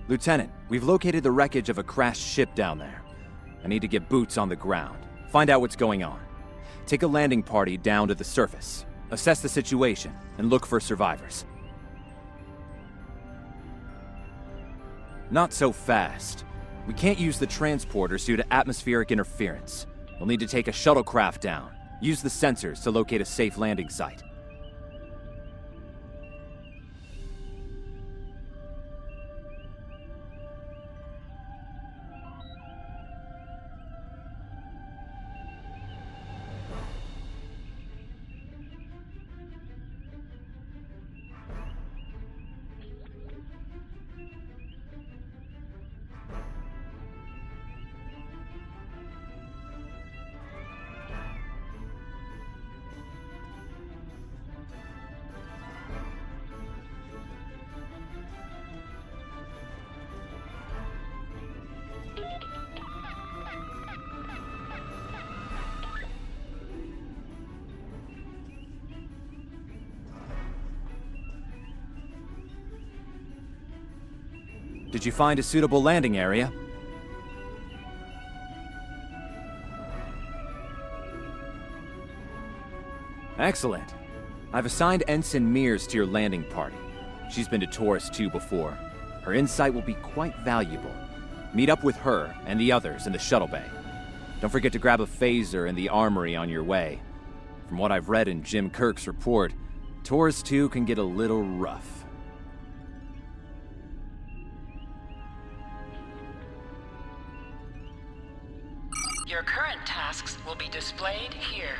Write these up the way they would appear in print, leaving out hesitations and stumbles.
Lieutenant, we've located the wreckage of a crashed ship down there. I need to get boots on the ground, find out what's going on. Take a landing party down to the surface, assess the situation, and look for survivors. Not so fast. We can't use the transporters due to atmospheric interference. We'll need to take a shuttlecraft down, use the sensors to locate a safe landing site. Did you find a suitable landing area? Excellent. I've assigned Ensign Mears to your landing party. She's been to Taurus 2 before. Her insight will be quite valuable. Meet up with her and the others in the shuttle bay. Don't forget to grab a phaser in the armory on your way. From what I've read in Jim Kirk's report, Taurus 2 can get a little rough. Your current tasks will be displayed here.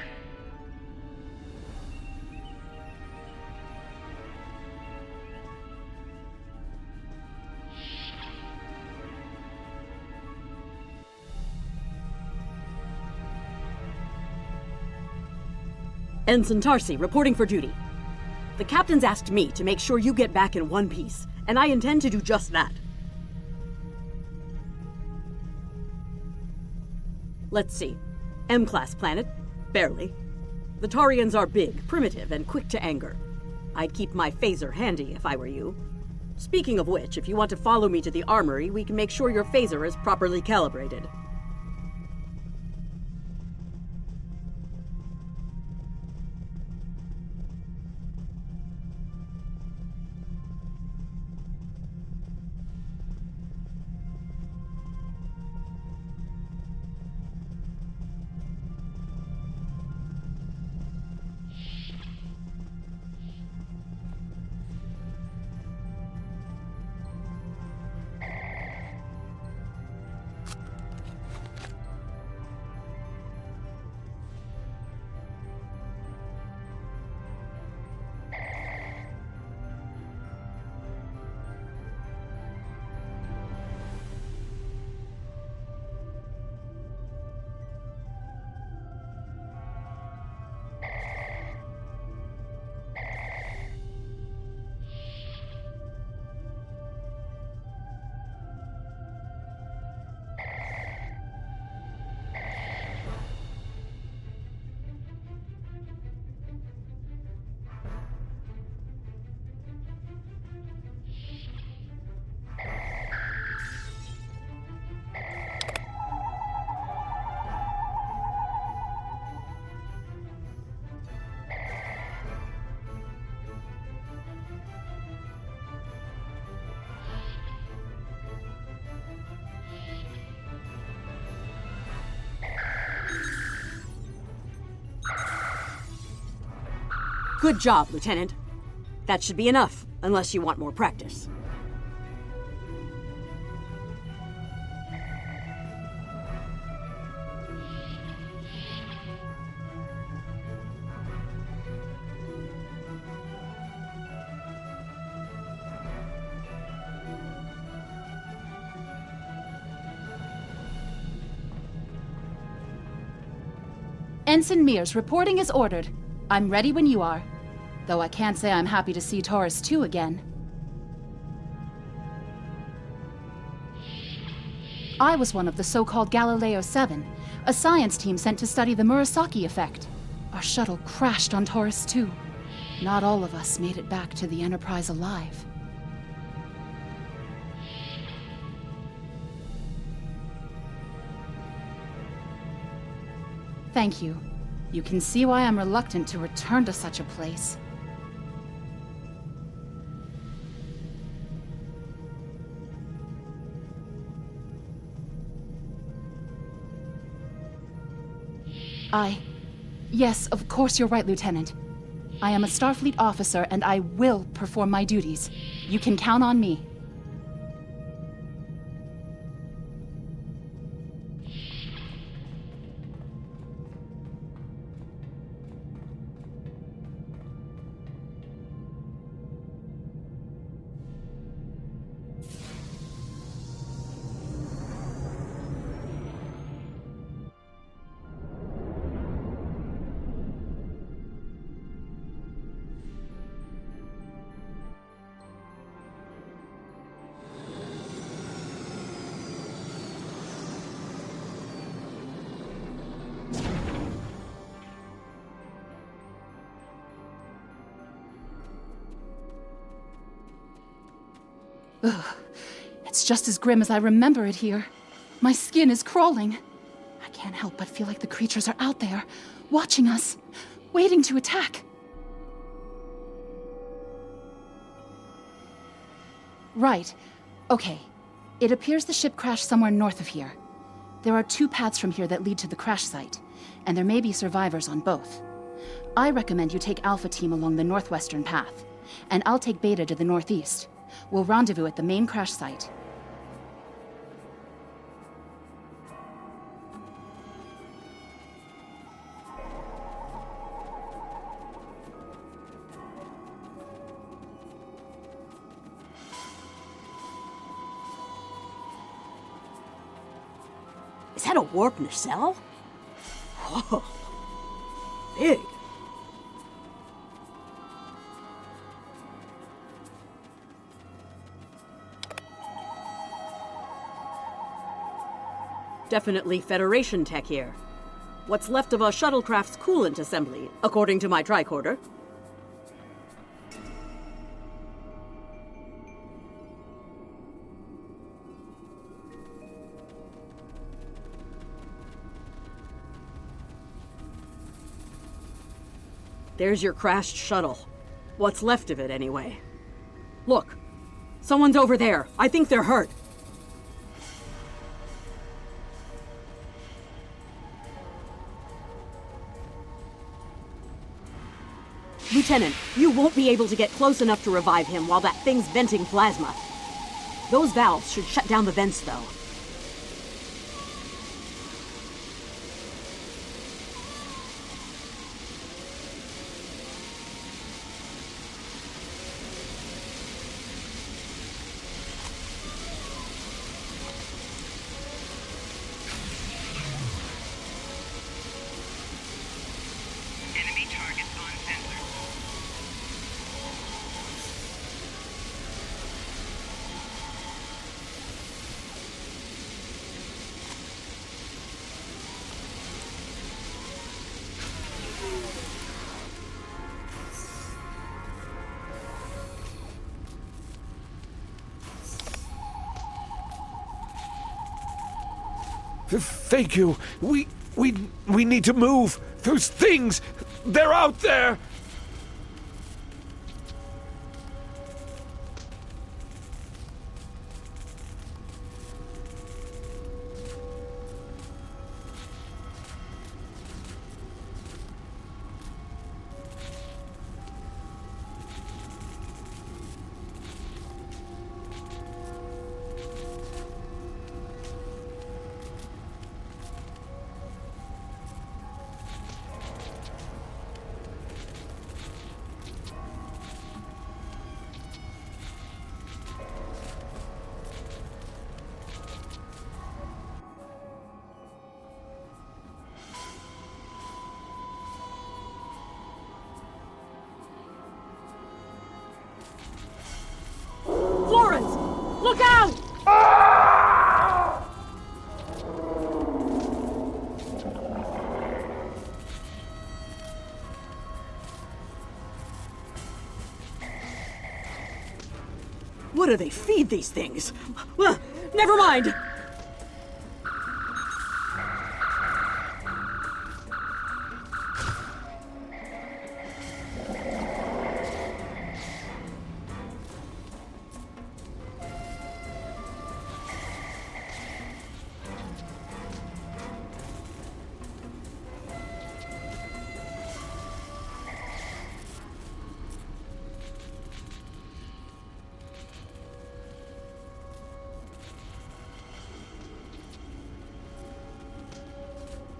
Ensign Tarsi, reporting for duty. The captain's asked me to make sure you get back in one piece, and I intend to do just that. Let's see. M-class planet? Barely. The Tarians are big, primitive, and quick to anger. I'd keep my phaser handy if I were you. Speaking of which, if you want to follow me to the armory, we can make sure your phaser is properly calibrated. Good job, Lieutenant. That should be enough, unless you want more practice. Ensign Mears reporting as ordered. I'm ready when you are. Though I can't say I'm happy to see Taurus 2 again. I was one of the so-called Galileo 7, a science team sent to study the Murasaki effect. Our shuttle crashed on Taurus 2. Not all of us made it back to the Enterprise alive. Thank you. You can see why I'm reluctant to return to such a place. Yes, of course you're right, Lieutenant. I am a Starfleet officer, and I will perform my duties. You can count on me. Ugh. It's just as grim as I remember it here. My skin is crawling. I can't help but feel like the creatures are out there, watching us, waiting to attack. Right. Okay. It appears the ship crashed somewhere north of here. There are 2 paths from here that lead to the crash site, and there may be survivors on both. I recommend you take Alpha Team along the northwestern path, and I'll take Beta to the northeast. We'll rendezvous at the main crash site. Is that a warp nacelle? Whoa. Big. Definitely Federation tech here. What's left of a shuttlecraft's coolant assembly, according to my tricorder. There's your crashed shuttle. What's left of it, anyway. Look, someone's over there. I think they're hurt. Lieutenant, you won't be able to get close enough to revive him while that thing's venting plasma. Those valves should shut down the vents, though. Thank you. We need to move. Those things, they're out there. Look out! What do they feed these things? Never mind!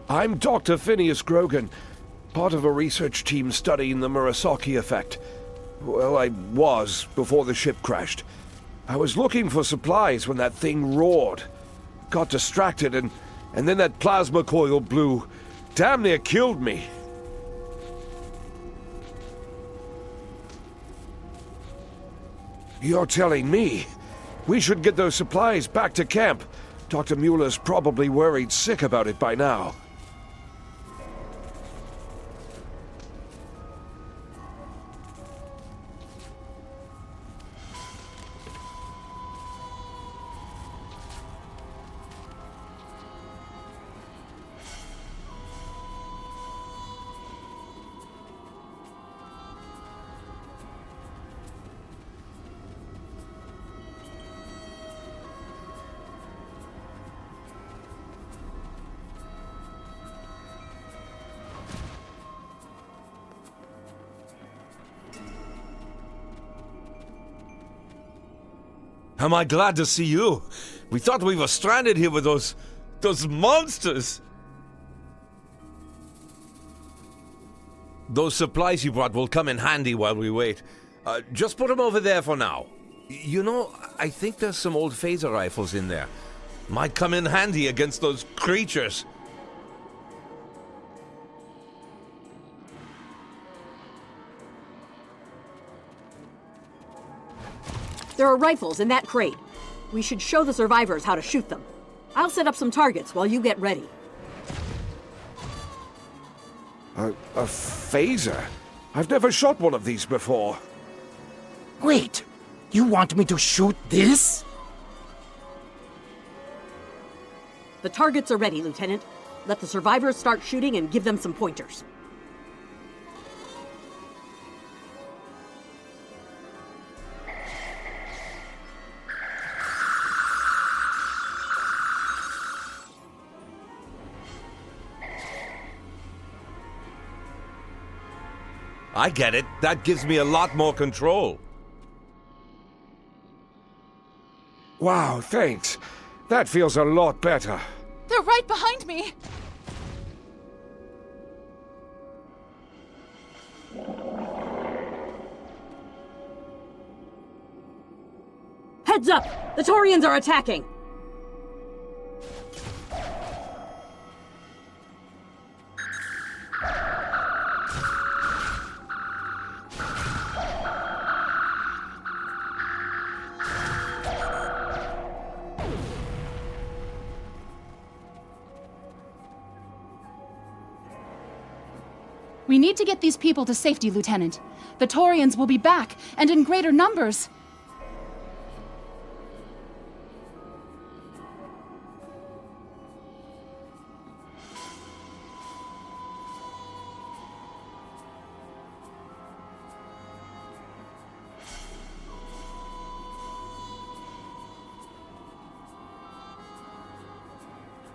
I'm Dr. Phineas Grogan, part of a research team studying the Murasaki effect. Well, I was before the ship crashed. I was looking for supplies when that thing roared. Got distracted and then that plasma coil blew. Damn near killed me. You're telling me we should get those supplies back to camp? Dr. Mueller's probably worried sick about it by now. Am I glad to see you? We thought we were stranded here with those monsters. Those supplies you brought will come in handy while we wait. Just put them over there for now. You know, I think there's some old phaser rifles in there. Might come in handy against those creatures. There are rifles in that crate. We should show the survivors how to shoot them. I'll set up some targets while you get ready. A phaser? I've never shot one of these before. Wait, you want me to shoot this? The targets are ready, Lieutenant. Let the survivors start shooting and give them some pointers. I get it. That gives me a lot more control. Wow, thanks. That feels a lot better. They're right behind me! Heads up! The Taurians are attacking! We need to get these people to safety, Lieutenant. The Taurians will be back, and in greater numbers.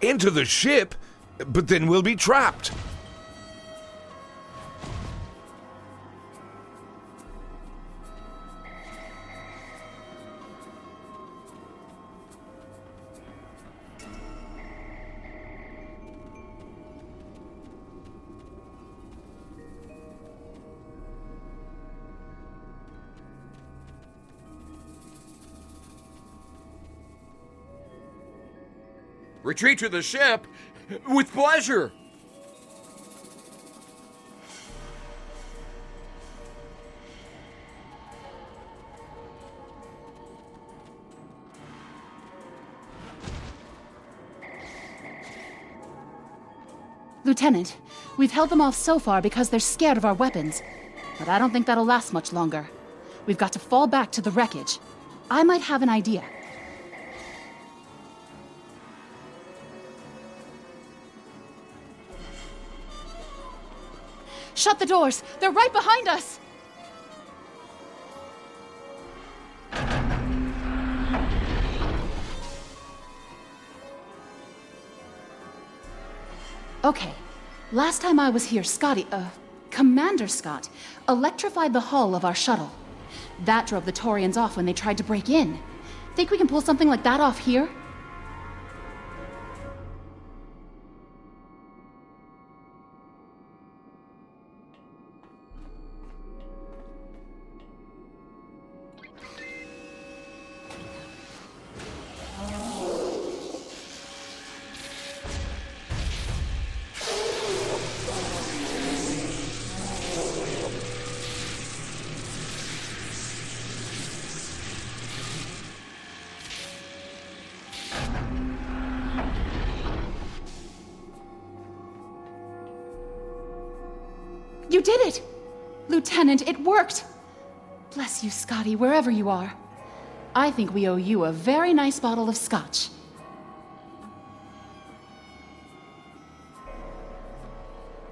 Into the ship? But then we'll be trapped. Retreat to the ship? With pleasure! Lieutenant, we've held them off so far because they're scared of our weapons. But I don't think that'll last much longer. We've got to fall back to the wreckage. I might have an idea. Shut the doors! They're right behind us! Okay. Last time I was here, Commander Scott, electrified the hull of our shuttle. That drove the Taurians off when they tried to break in. Think we can pull something like that off here? You did it! Lieutenant, it worked! Bless you, Scotty, wherever you are. I think we owe you a very nice bottle of scotch.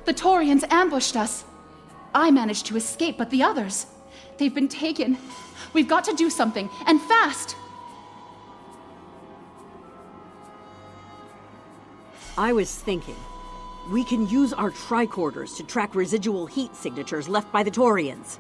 The Taurians ambushed us. I managed to escape, but the others, they've been taken. We've got to do something, and fast! I was thinking, we can use our tricorders to track residual heat signatures left by the Taurians.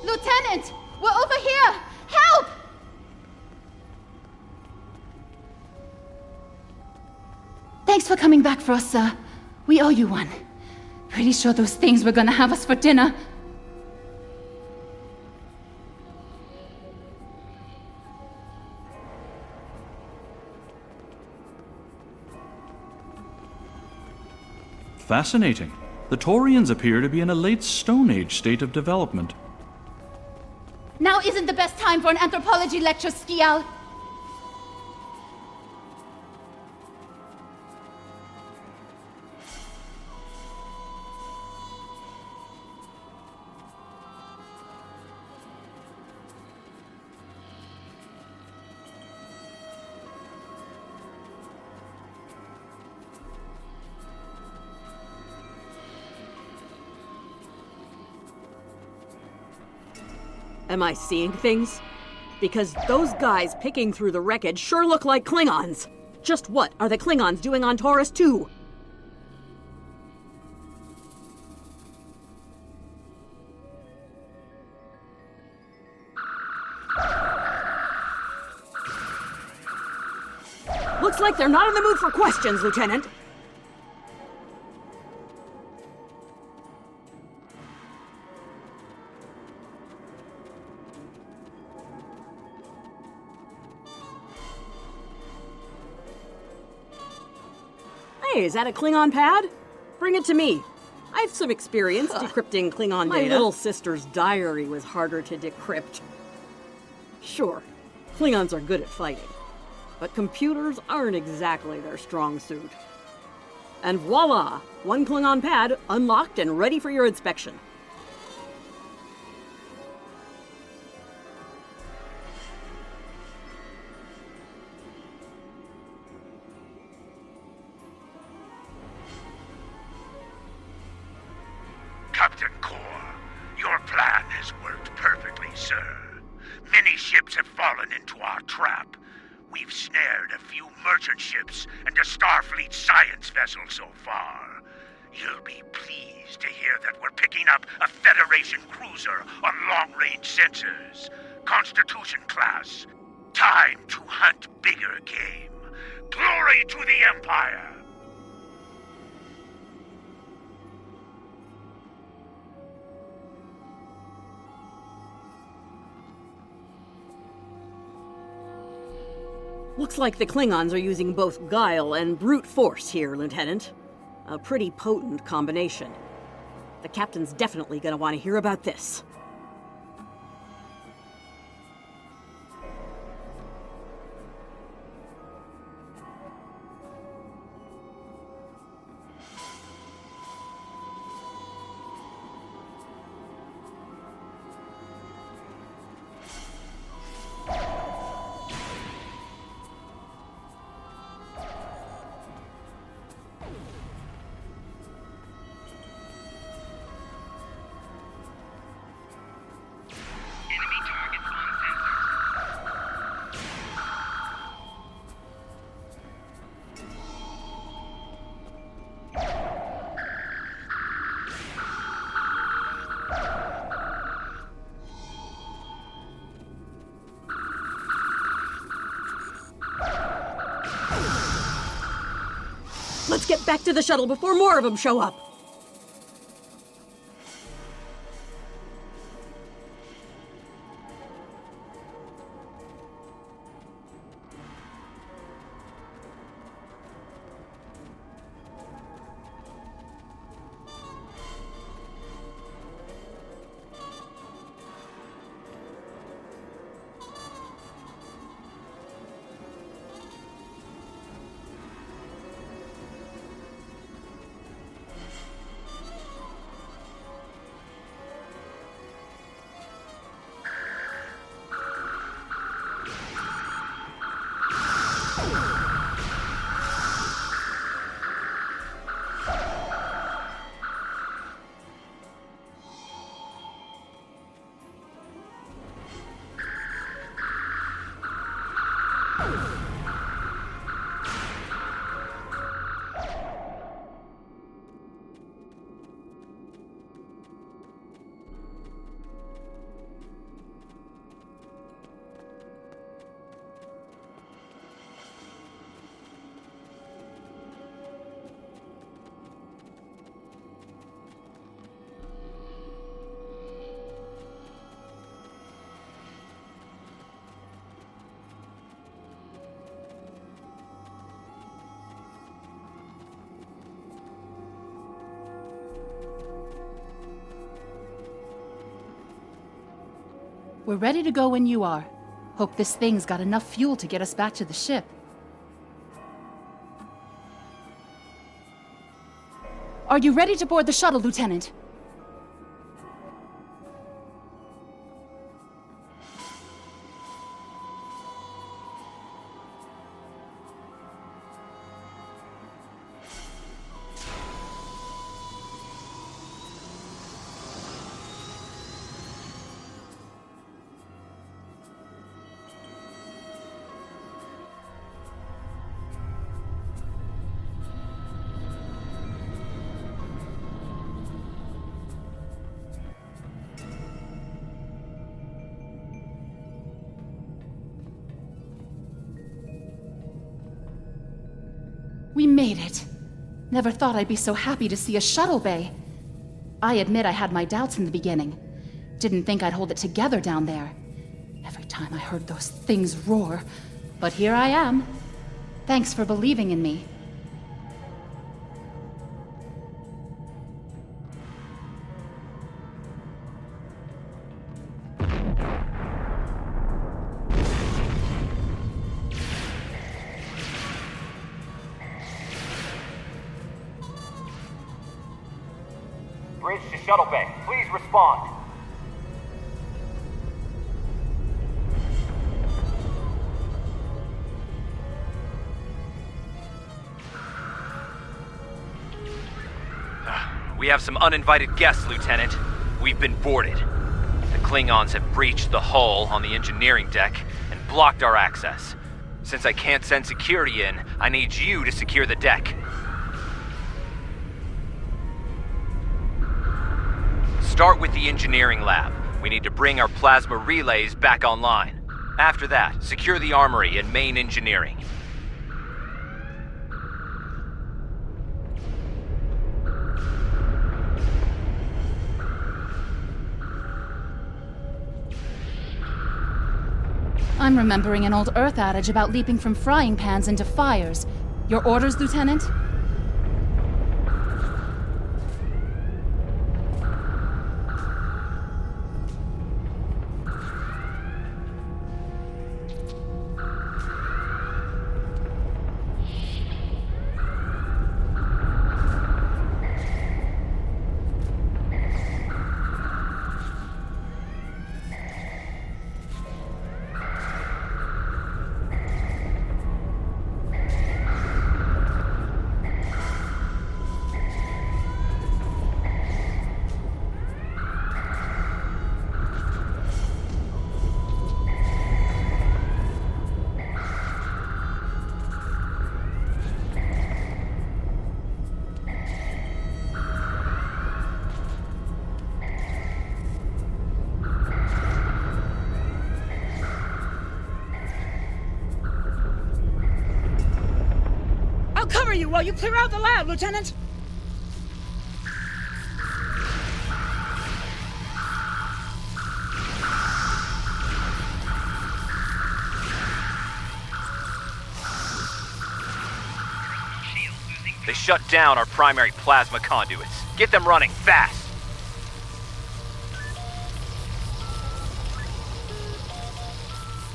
Lieutenant! We're over here! Help! Thanks for coming back for us, sir. We owe you one. Pretty sure those things were gonna have us for dinner. Fascinating. The Taurians appear to be in a late Stone Age state of development. Now isn't the best time for an anthropology lecture, Skial. Am I seeing things? Because those guys picking through the wreckage sure look like Klingons. Just what are the Klingons doing on Taurus 2? Looks like they're not in the mood for questions, Lieutenant. Hey, is that a Klingon pad? Bring it to me. I have some experience decrypting Klingon data. My little sister's diary was harder to decrypt. Sure, Klingons are good at fighting, but computers aren't exactly their strong suit. And voila! One Klingon pad unlocked and ready for your inspection. Captain Core, your plan has worked perfectly, sir. Many ships have fallen into our trap. We've snared a few merchant ships and a Starfleet science vessel so far. You'll be pleased to hear that we're picking up a Federation cruiser on long-range sensors. Constitution class. Time to hunt bigger game. Glory to the Empire! Looks like the Klingons are using both guile and brute force here, Lieutenant. A pretty potent combination. The captain's definitely gonna want to hear about this. Let's get back to the shuttle before more of them show up. We're ready to go when you are. Hope this thing's got enough fuel to get us back to the ship. Are you ready to board the shuttle, Lieutenant? We made it. Never thought I'd be so happy to see a shuttle bay. I admit I had my doubts in the beginning. Didn't think I'd hold it together down there. Every time I heard those things roar. But here I am. Thanks for believing in me. Bridge to shuttle bay. Please respond. We have some uninvited guests, Lieutenant. We've been boarded. The Klingons have breached the hull on the engineering deck and blocked our access. Since I can't send security in, I need you to secure the deck. Start with the engineering lab. We need to bring our plasma relays back online. After that, secure the armory and main engineering. I'm remembering an old Earth adage about leaping from frying pans into fires. Your orders, Lieutenant? I'll cover you while you clear out the lab, Lieutenant! They shut down our primary plasma conduits. Get them running, fast!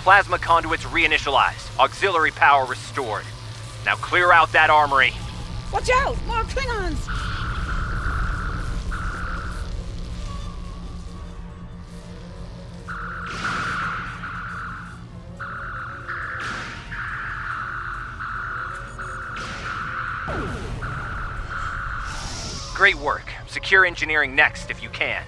Plasma conduits reinitialized. Auxiliary power restored. Now clear out that armory. Watch out! More Klingons! Great work. Secure engineering next if you can.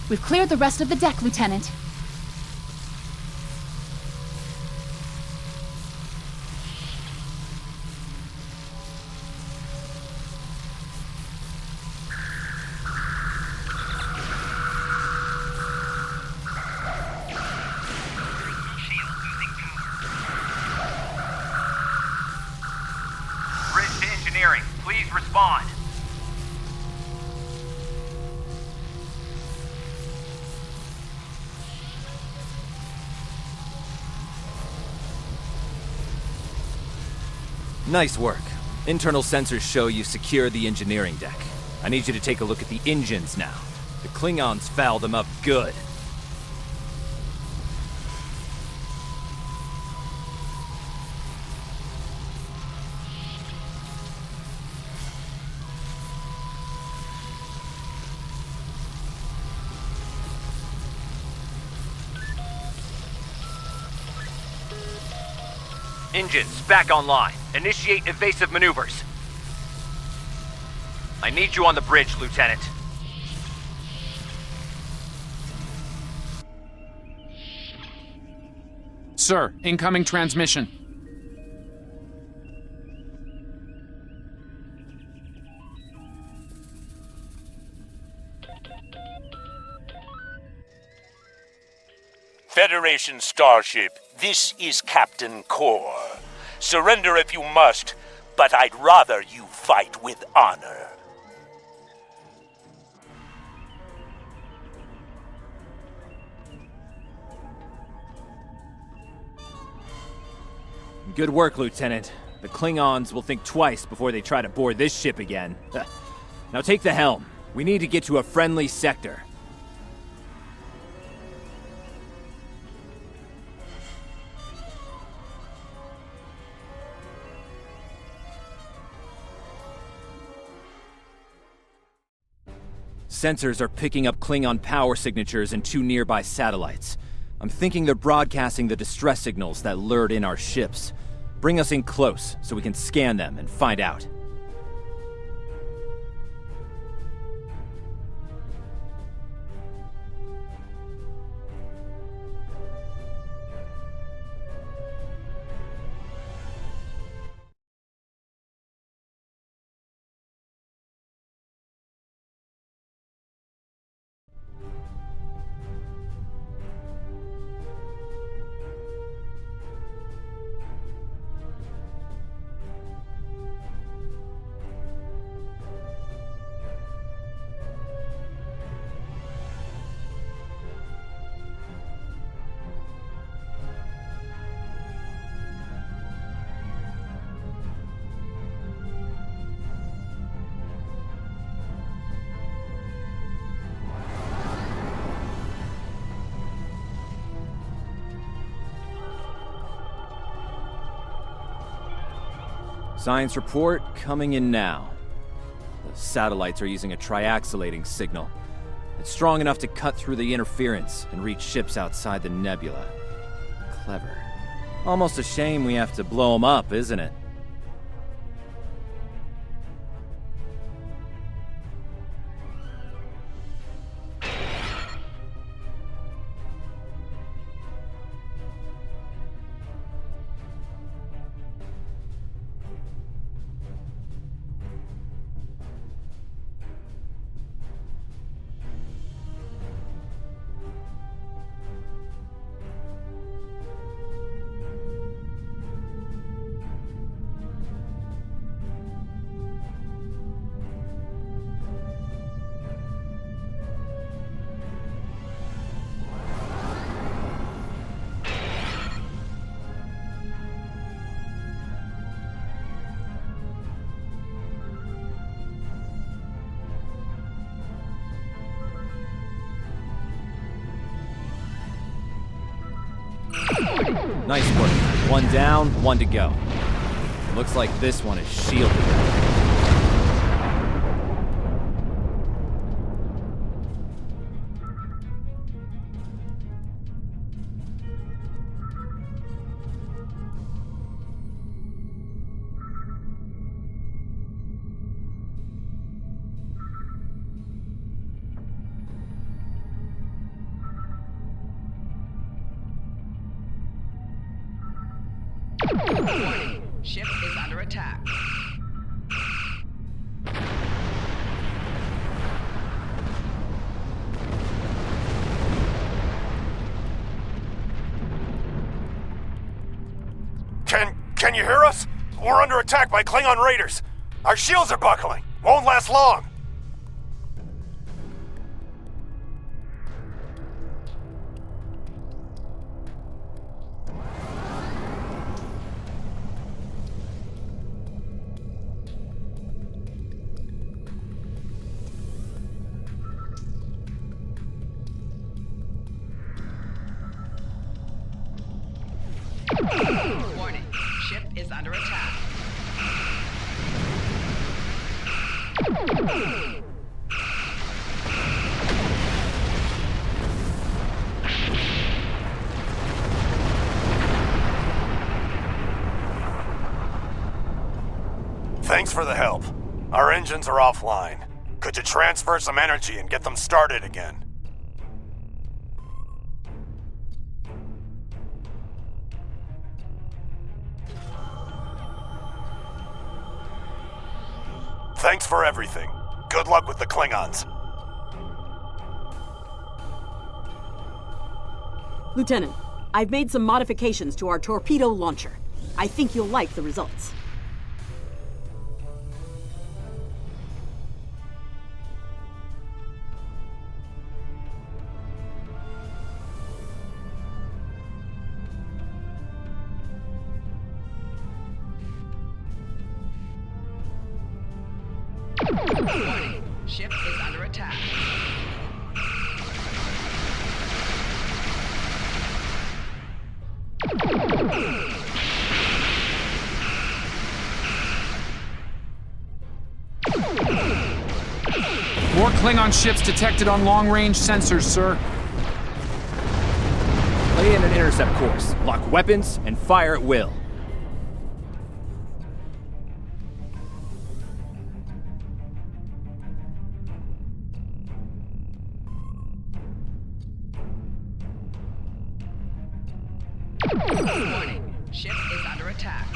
We've cleared the rest of the deck, Lieutenant. Bridge to engineering. Please respond. Nice work. Internal sensors show you secure the engineering deck. I need you to take a look at the engines now. The Klingons fouled them up good. Engines back online. Initiate evasive maneuvers. I need you on the bridge, Lieutenant. Sir, incoming transmission. Federation starship, this is Captain Core. Surrender if you must, but I'd rather you fight with honor. Good work, Lieutenant. The Klingons will think twice before they try to board this ship again. Now take the helm. We need to get to a friendly sector. Sensors are picking up Klingon power signatures in 2 nearby satellites. I'm thinking they're broadcasting the distress signals that lured in our ships. Bring us in close so we can scan them and find out. Science report coming in now. The satellites are using a triaxulating signal. It's strong enough to cut through the interference and reach ships outside the nebula. Clever. Almost a shame we have to blow them up, isn't it? Nice work. One down, one to go. Looks like this one is shielded. Warning. Ship is under attack. Can you hear us? We're under attack by Klingon raiders. Our shields are buckling. Won't last long. Warning. Ship is under attack. Thanks for the help. Our engines are offline. Could you transfer some energy and get them started again? Thanks for everything. Good luck with the Klingons. Lieutenant, I've made some modifications to our torpedo launcher. I think you'll like the results. Warning. Ship is under attack. More Klingon ships detected on long-range sensors, sir. Lay in an intercept course, lock weapons, and fire at will. Warning. Ship is under attack.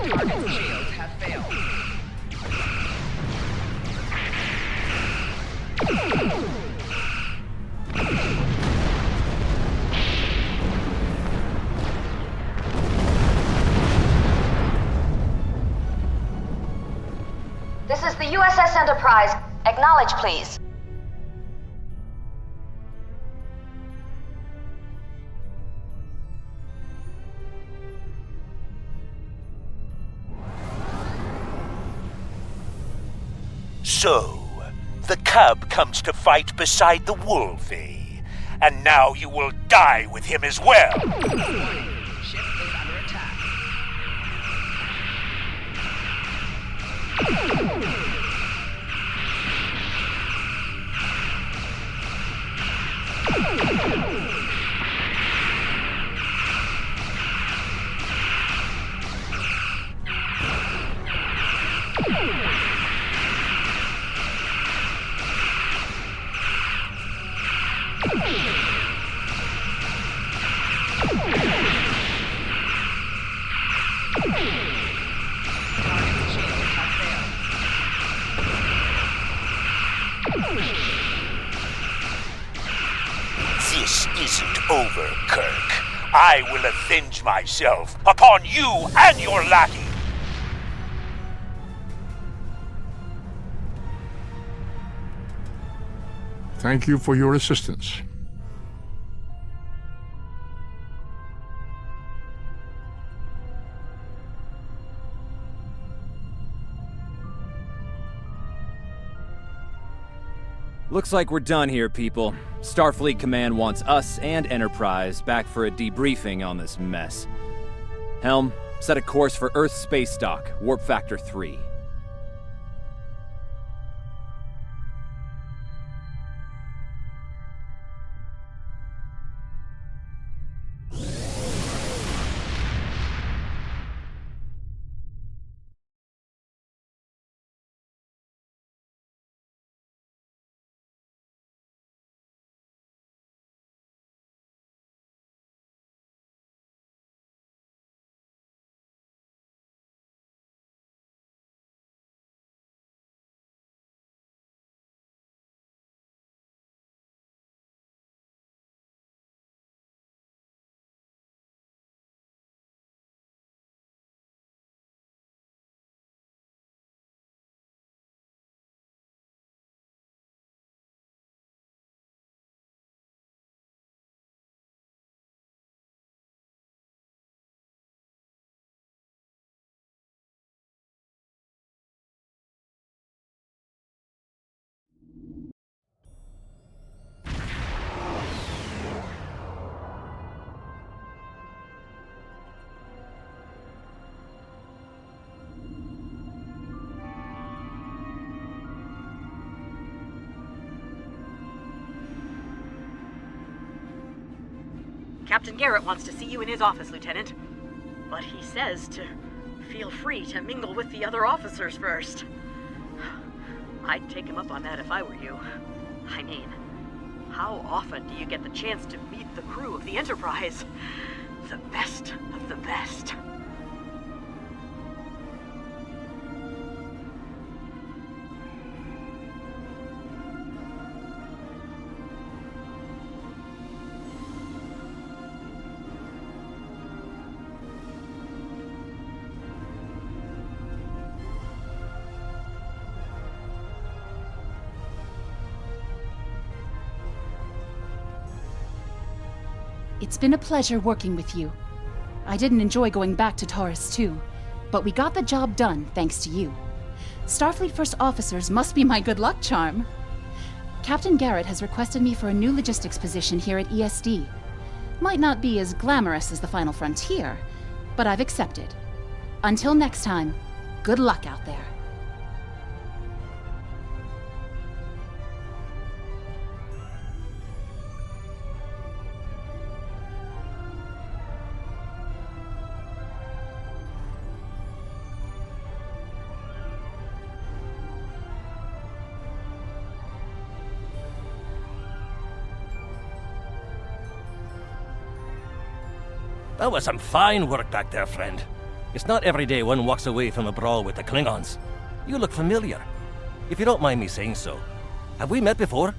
Target's shields have failed. the USS Enterprise. Acknowledge, please. So, the cub comes to fight beside the wolf, eh? And now you will die with him as well. Ship is under attack. This isn't over, Kirk. I will avenge myself upon you and your lackey. Thank you for your assistance. Looks like we're done here, people. Starfleet Command wants us and Enterprise back for a debriefing on this mess. Helm, set a course for Earth Space Dock, Warp Factor 3. Captain Garrett wants to see you in his office, Lieutenant. But he says to feel free to mingle with the other officers first. I'd take him up on that if I were you. I mean, how often do you get the chance to meet the crew of the Enterprise? The best of the best. It's been a pleasure working with you. I didn't enjoy going back to Taurus 2, but we got the job done thanks to you. Starfleet First Officers must be my good luck charm. Captain Garrett has requested me for a new logistics position here at ESD. Might not be as glamorous as the Final Frontier, but I've accepted. Until next time, good luck out there. That was some fine work back there, friend. It's not every day one walks away from a brawl with the Klingons. You look familiar. If you don't mind me saying so, have we met before?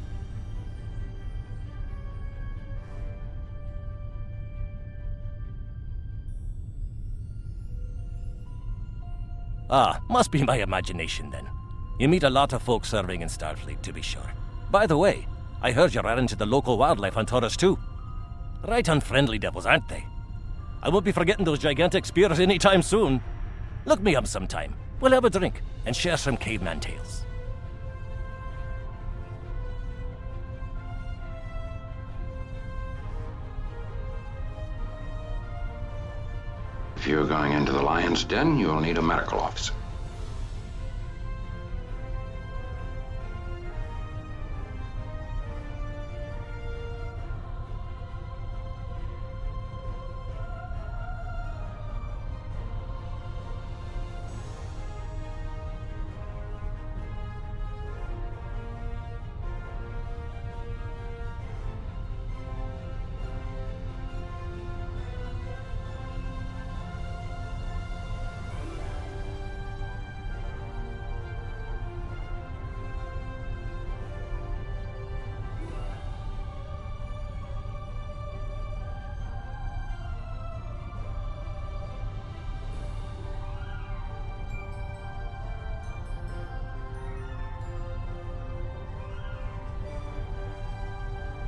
Ah, must be my imagination then. You meet a lot of folks serving in Starfleet, to be sure. By the way, I heard you're adding to the local wildlife on Taurus too. Right unfriendly devils, aren't they? I won't be forgetting those gigantic spears anytime soon. Look me up sometime. We'll have a drink and share some caveman tales. If you're going into the lion's den, you'll need a medical officer.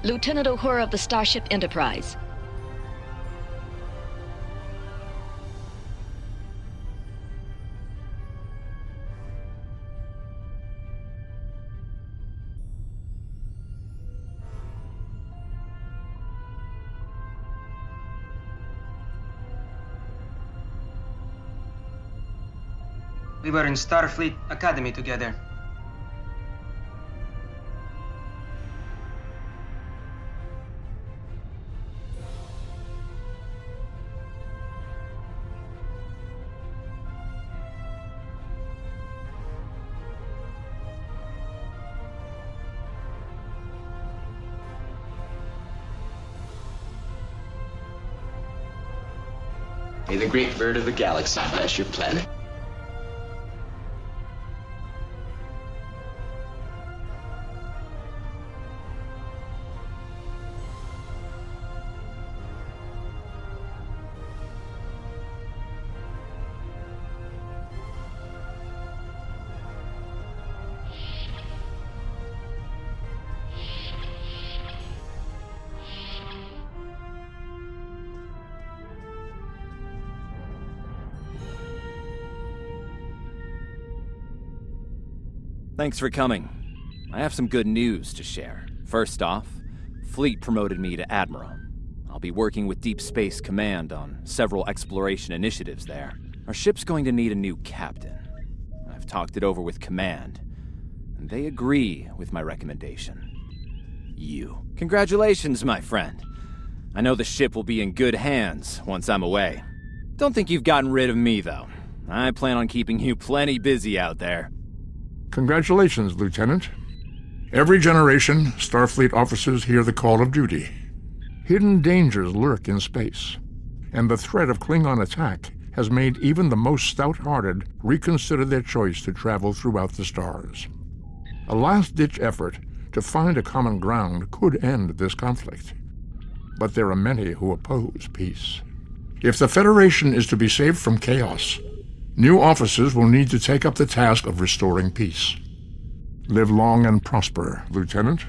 Lieutenant Uhura of the Starship Enterprise. We were in Starfleet Academy together. May the great bird of the galaxy bless your planet. Thanks for coming. I have some good news to share. First off, Fleet promoted me to Admiral. I'll be working with Deep Space Command on several exploration initiatives there. Our ship's going to need a new captain. I've talked it over with Command, and they agree with my recommendation. You. Congratulations, my friend. I know the ship will be in good hands once I'm away. Don't think you've gotten rid of me, though. I plan on keeping you plenty busy out there. Congratulations, Lieutenant. Every generation, Starfleet officers hear the call of duty. Hidden dangers lurk in space, and the threat of Klingon attack has made even the most stout-hearted reconsider their choice to travel throughout the stars. A last-ditch effort to find a common ground could end this conflict, but there are many who oppose peace. If the Federation is to be saved from chaos, new officers will need to take up the task of restoring peace. Live long and prosper, Lieutenant.